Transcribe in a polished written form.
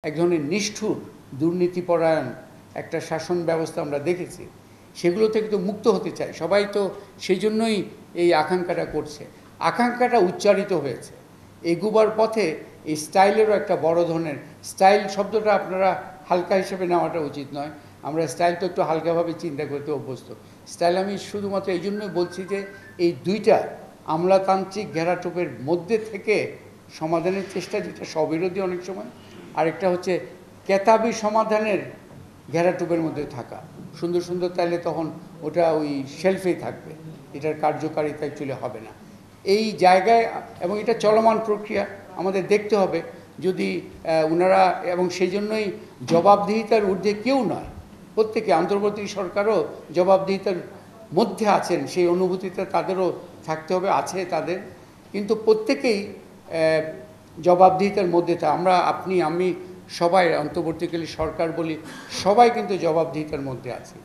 এক ধরনের নিষ্ঠুর দুর্নীতিপরায়ণ একটা শাসন ব্যবস্থা আমরা দেখেছি। সেগুলো থেকে তো মুক্ত হতে চাই সবাই, তো সেই জন্যই এই আকাঙ্ক্ষাটা করছে, আকাঙ্ক্ষাটা উচ্চারিত হয়েছে। এগুবার পথে এই স্টাইলেরও একটা বড় ধরনের, স্টাইল শব্দটা আপনারা হালকা হিসেবে নেওয়াটা উচিত নয়। আমরা স্টাইল তো একটু হালকাভাবে চিন্তা করতে অভ্যস্ত। স্টাইল আমি শুধুমাত্র এই জন্যই বলছি যে এই দুইটা আমলাতান্ত্রিক ঘেরাটোপের মধ্যে থেকে সমাধানের চেষ্টা, যেটা স্ববিরোধী অনেক সময়, আরেকটা হচ্ছে কেতাবি সমাধানের ঘেরাটোপের মধ্যে থাকা সুন্দর সুন্দর, তাইলে তখন ওটা ওই শেলফেই থাকবে, এটার কার্যকারিতা অ্যাকচুয়ালি হবে না এই জায়গায়। এবং এটা চলমান প্রক্রিয়া, আমাদের দেখতে হবে যদি ওনারা, এবং সেই জন্যই জবাবদিহিতার ঊর্ধ্বে কেউ নয়, প্রত্যেকে, অন্তর্বর্তী সরকারও জবাবদিহিতার মধ্যে আছেন, সেই অনুভূতিটা তাদেরও থাকতে হবে, আছে তাদের, কিন্তু প্রত্যেকেই জবাবদিহিতার মধ্যে আমরা, আপনি, আমি, সবাই, অন্তর্বর্তীকালীন সরকার বলি, সবাই কিন্তু জবাবদিহিতার মধ্যে আছে।